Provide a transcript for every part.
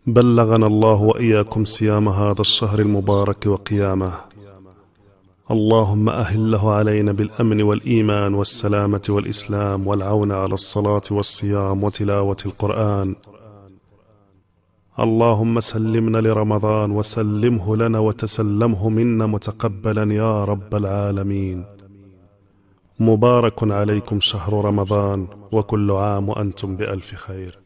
بلغنا الله وإياكم صيام هذا الشهر المبارك وقيامه. اللهم أهله علينا بالأمن والإيمان والسلامة والإسلام والعون على الصلاة والصيام وتلاوة القرآن. اللهم سلمنا لرمضان وسلمه لنا وتسلمه منا متقبلا يا رب العالمين. مبارك عليكم شهر رمضان وكل عام وأنتم بألف خير.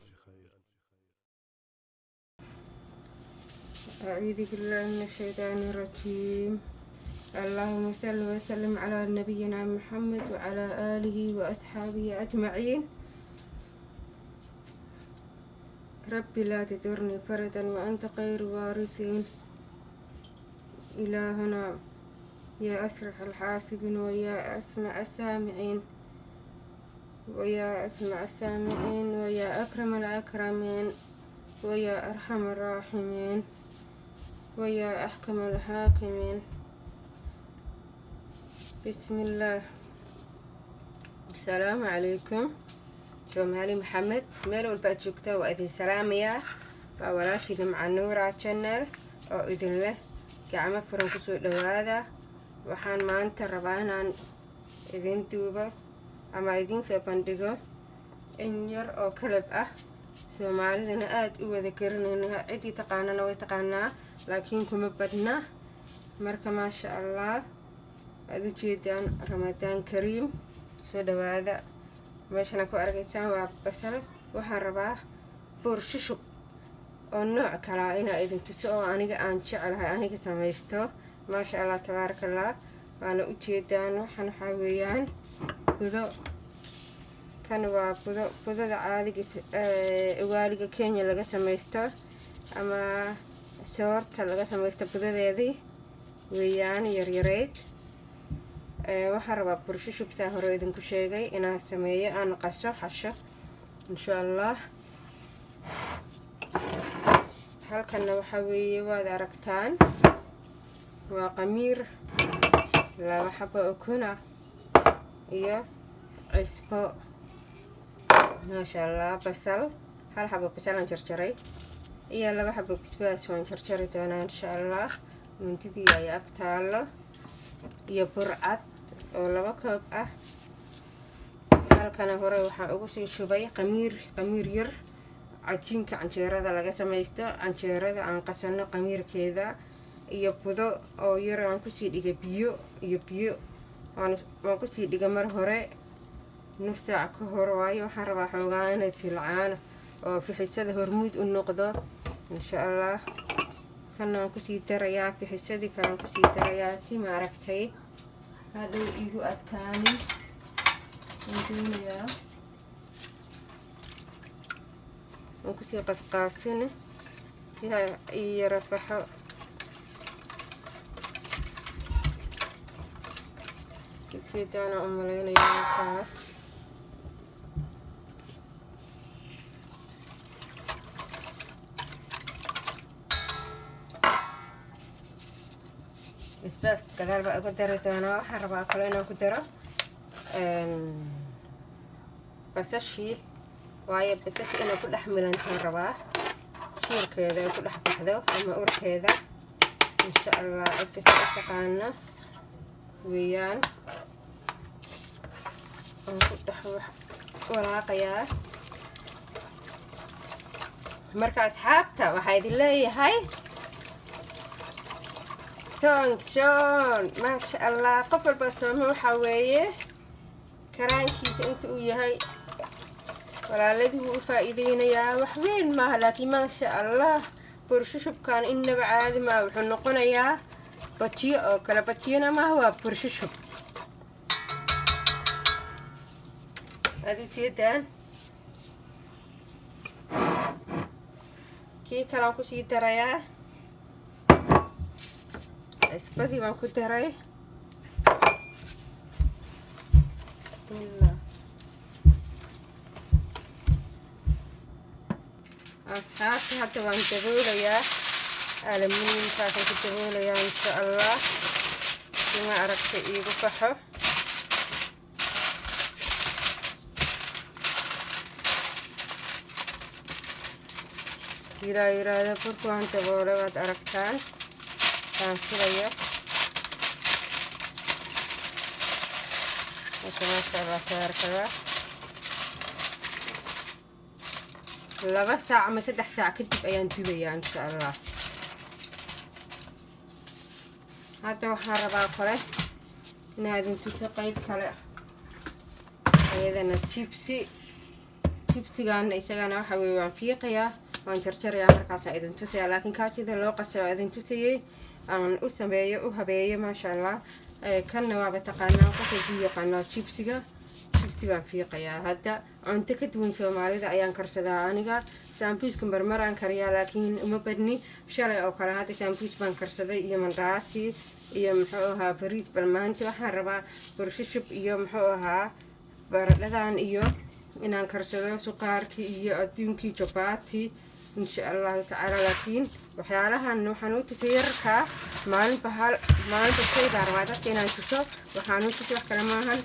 أعوذ بالله من الشيطان الرجيم. اللهم صل وسلم على نبينا محمد وعلى آله وأصحابه أجمعين. رب لا تذرني فردا وأنت خير وارثين. إلهنا يا أسرع الحاسبين ويا أسمع السامعين ويا أكرم الأكرمين ويا أرحم الراحمين ويا أحكم الحاكمين. بسم الله. السلام عليكم. سومالي محمد ميل والباad joogta waa idin salaamayaa. waa walaashii Nimca Nuura channel oo idin leh gacmo furan kusoo dhawaada. waxaan maanta rabaa inaan idin duubo ama idin soo bandhigo in yar oo kalab ah. Soomaalidana aad u wada garanayna, cidii taqaanana way taqaanaa laakiin kuma badna. marka maasha Allah aad u jeedaan Ramadaan Kariim. soo dhawaada. meeshana ku arkaysaan waa basal. waxaan rabaa bur shushub oo nooc kala inaa idin tuso oo aniga aan jecelahay aniga samaysto. maasha Allah tabaarakallah. waana u jeedaan waxaan waxa weeyaan budo. kan waa budada caadiga ugaaliga Kenya laga samaysto ama soorta laga samaysto budadeedii weeyaan yaryareed. waxaan rabaa bur shushubta hore idinku sheegay inaan sameeyo aan qaso xasho insha Allah. halkana waxa weeye waad aragtaan waa qamiir 2 xabo oo kuna iyo cusbo. maasha Allah. basal 1 xabo basal aan jarjaray iyo 2 xabo basbaas waan jarjari doonaa insha Allah. mintidii ayaa ag taalo iyo burcad oo 2 koob ah. halkana hore waxaan ugu sii shubay qamiir yar cajiinka canjeerada laga samaysto. canjeerada aan qasano qamiirkeeda iyo budo oo yar aan ku sii dhigay biyo waan ku sii dhigay mar hore nus saac ka hor. waayo waxaan rabaa xoogaa inay jilcaan oo fixisada hormuud u noqdo insha Allah. kana ku sii darayaa fixisadii kale ku sii darayaa si ma aragtay hadhow igu adkaani. waan ku sii qasqaasina si ay yara faxo. كيدانا أملينا يا بس كذا بقى كدرة أنا حربا كلنا كدرة بس الشيء وايد بس الشيء أنا كل أحمل أنت حربا شير كذا كل أحب كذا أما أور كذا إن شاء الله اتفقنا ويان walaaqayaa. marka asxaabta waxaa idin leeyahay joon maasha Allah. qof walba soomo waxa weeye karaankiisa inta uu yahay walaaladii wuu u faa'iideynayaa. wax weyn maaha laakiin maasha Allah bur shushubkan inaba caadi ma wuxuu noqonayaa bajiyo oo kala bajiyana maaha waa bur shushub. هذه جدا كي كلام كوشي ترايا اسبتي ما كنت تراي أصحابي حتى وانتبهوا ليا على مني فاتن تنتبهوا ليا إن شاء الله كما أردت إيقو فحو. ilaa yiraahdo burka waan daboolay waad aragtaan aan filaya maasha Allah tabaaraka laba saac ama 3 saac kadib ayaan dubayaa insha Allah. hadda waxaan rabaa kale inaad intuusa qayb kale ayadana jibsigan isagana waxa weeye waan fiiqayaa waan jarjarayaa markaas idin tusaya laakiin kaajida loo qaso idin tusayay aan u sameeyo u habeeyo maasha Allah. kanna waa taqaanaa qofka yaqaano jibsigan fiiqayaa. hadda cunto ka duwan Soomaalida ayaan karsadaa aniga sambuuska marmaraan kariyaa laakiin uma badni shalay oo kale hadda sambuus baan karsaday iyo mandaasi iyo muxuu ahaa bariis bal maanta waxaan rabaa burshishub iyo muxuu ahaa baradhadan iyo inaan karsado suqaarkii iyo adduunkii jabaati insha Allah taala. laakiin waxyaalahan waxaan u tusay yarka maalinba shay baan rabaa dadka inaan tuso waxaan u tusay wax kale maahan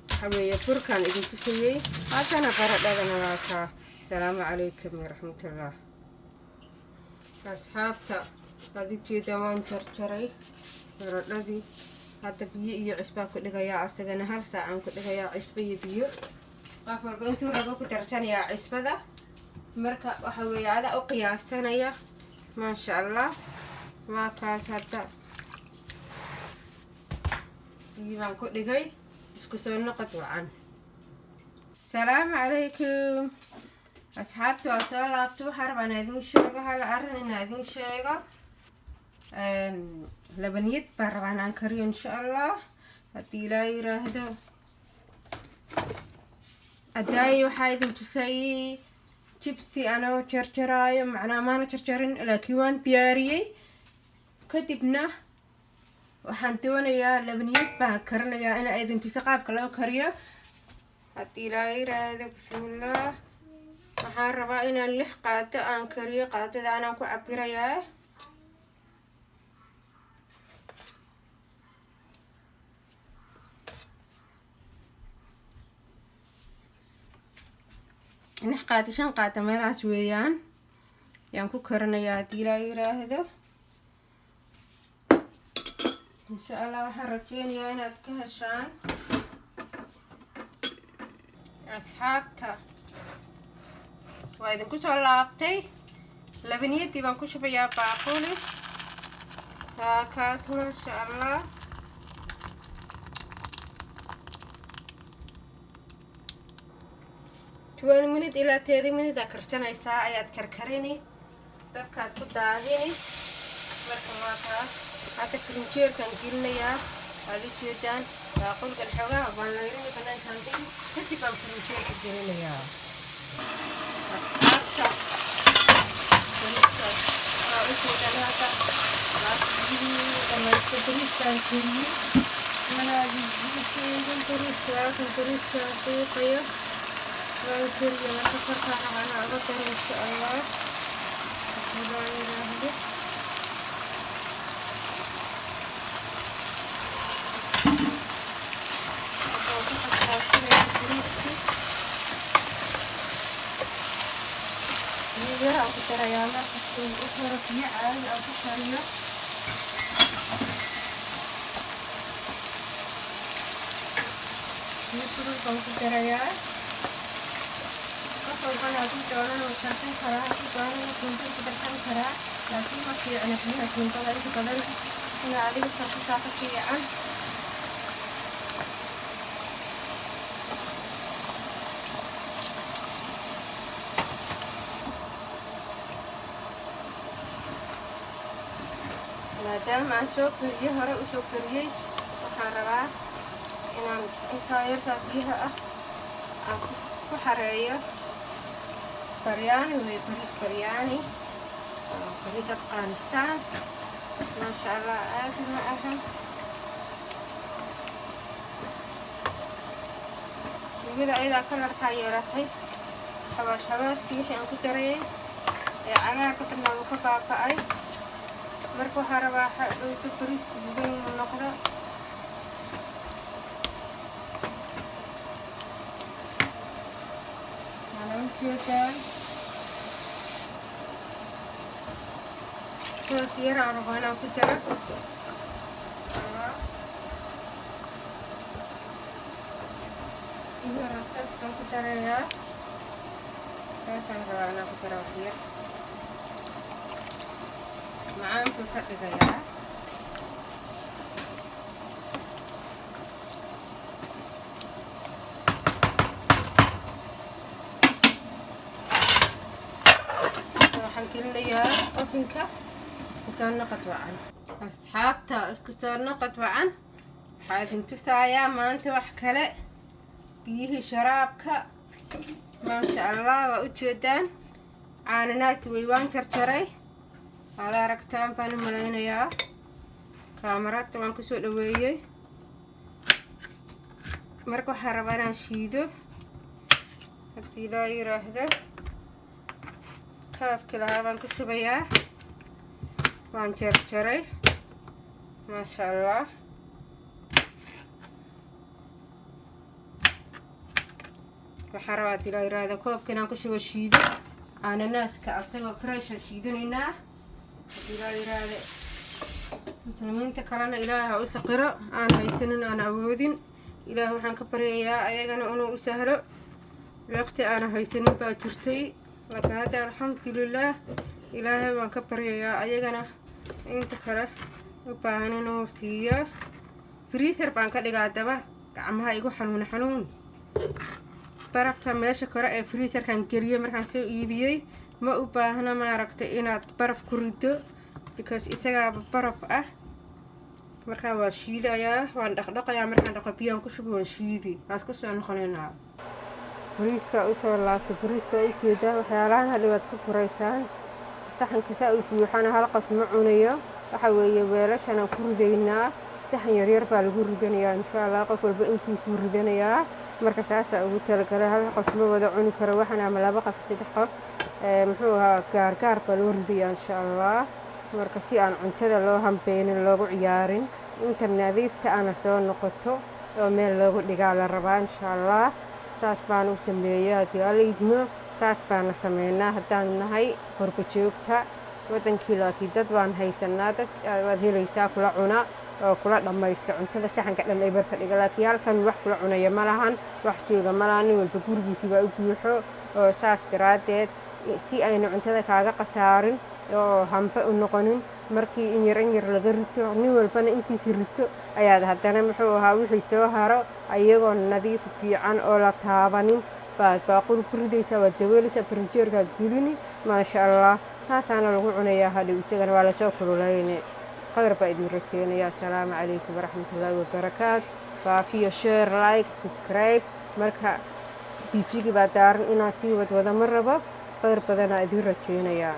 waxa weeye burkaan idin tusayay haddana baradhadana waa kaa. السلام عليكم ورحمة الله. أصحابتا هذه جيدا وان جرجري الذي هذا بيئي عصبا كلها يا أستغنى هل ساعة كلها يا عصبي بيئ غافر قنتو ربوك درسان يا عصبا ذا مركا وحوي على أقياس سنة ما شاء الله ما كاس هذا يبان كلها اسكسون نقطع عنه. السلام عليكم أصحابتي وأصلا لابتو حرب أنا هذين الشيء هلا أرن إن هذين الشيء لبنيت بربان أنكري إن شاء الله هدي لا يرهدو أداي وحايد تسوي جبسي أنا وشرشراي معنا ما أنا شرشرين لكن دياري كتبنا وحنتونا يا لبنيت بانكرنا يا أنا أيضا تسقاب كلام كريه هدي لا يرهدو بسم الله. waxaan rabaa inaan 6 qaato aan kariyo qaadada aan ku cabirayaa in qaato 5 qaato meelaas weeyaan yaan ku karinayaa hadii la yiraahdo insha Allah. waxaan rajeynayaa inaad ka heshaan asxaabta. وإذا كنت لابتي لبنيتي بنكون شوفيا باقولي هاكات ما شاء الله. توين منت إلى 30 منت أكرتنا ساعة يا تكركريني دبكات كداهيني مركماتها هذا كرنشير كان قلنا يا هذه جدا باقول الحوار بنلاقيني بنان كانتين هتي بام كرنشير كديني يا aku terayana ukurnya aja aku carinya ini terus aku teraya kalau aku jalan ucapkan cara aku jalan untuk seperti cara lagi masih anaknya aku kalau itu kalau nggak ada satu kian maadaama aan soo kariyey hore u soo kariyey waxaan rabaa inaan intaa yartaa biyaha ah aan ku xareeyo baryaani wey bariis baryaani bariis Afghanistan maasha Allah aad ma aha sugida ayadaa kalarkaa yeelatay xabaaskii wixii aan ku darayay ee cagaarka dhanna uu ka baaba'ay marka waxaan rabaa dhowto bariisku gudan inuu noqdo waxaana ujeedaan soos yar aan rabo inaan ku daro iyo rasaskan ku darayaa saasaan rabaa inaan ku daro wax yar macaan buu ka dhigayaa waxaan gelinayaa ofinka kusoo noqod wacan asxaabta isku soo noqod wacan waxaa idin tusayaa maanta wax kale biyihii sharaabka maasha allah waa u jeedaan caananaas way waan jarjaray waad aragtaan baan u malaynayaa kaamarada waan kusoo dhaweeyey marka waxaan rabaa inaan shiido haddii loo yiraahdo kaabkii lahaa baan ku shubayaa waan jarjaray maasha allah waxaan rabaa haddii loo yiraahdo koobka inaan ku shubo shiido caananaaska asagoo freshan shiidanaynaa haddii loo yiraahdo muslimiinta kalena ilaahay ha u saqiro aan haysanin aan awoodin ilaahay waxaan ka baryayaa ayagana inuu u sahlo waqti aanan haysanin baa jirtay marka hadda alxamdulilaah ilaahay waan ka baryayaa ayagana inta kale u baahan inuu siiyo freezer baan ka dhigaa daba gacmaha igu xanuun barafka meesha kore ee freezerkan geliyay markaan soo iibiyey ma u baahna maaragtay inaad baraf ku rido because isagaaba baraf ah markaa waa shiidayaa waan dhaqdhaqayaa markaan dhaqo biyaan ku shubo waan shiidi waad ku soo noqonaynaa bariiska usoo laabtay bariiska u jeedaa waxyaalahan hadhi waad ka guraysaan saxanka saa u buuxana hal qof ma cunayo waxa weeye weelashanaan ku ridaynaa saxan yaryar baa lagu ridanayaa insha allah qof walba intiisuu ridanayaa marka saasaa ugu talagalay hal qof ma wada cuni karo waxan ama laba qof saddex qof muxuu ahaa gaargaar baa loo ridayaa insha allah marka si aan cuntada loo hambeynin loogu ciyaarin inta nadiifta ana soo noqoto oo meel loogu dhigaa la rabaa insha allah saas baan u sameeyaa haddii alla idmo saas baana sameynaa haddaan nahay qurba joogta wadankii laakiin dad baan haysanaa dad waad helaysaa kula cuna oo kula dhammaysta cuntada saxanka dhan ay barka dhiga laakiin halkan wax kula cunaya ma lahan wax jooga ma lahan nin walba gurigiisii baa u buuxo oo saas daraaddeed si ayna cuntada kaaga khasaarin oo hambe u noqonin markii in yar laga rito nin walbana intiisii rito ayaad haddana muxuu ahaa wixii soo haro ayagoo nadiif fiican oo la taabanin baad baaquli ku ridaysaa waad dabooleysaa farinjeerkaad gelini maasha allah taasaana lagu cunayaa hadhow isagana waa lasoo kululayne qadar baa idin rajeynayaa asalaamu calaykum waraxmatullaahi wabarakaatu faafiyo share like subscribe marka tvgii baa daaran inaan sii wadwada ma rabo qadar badanaa idin rajeynayaa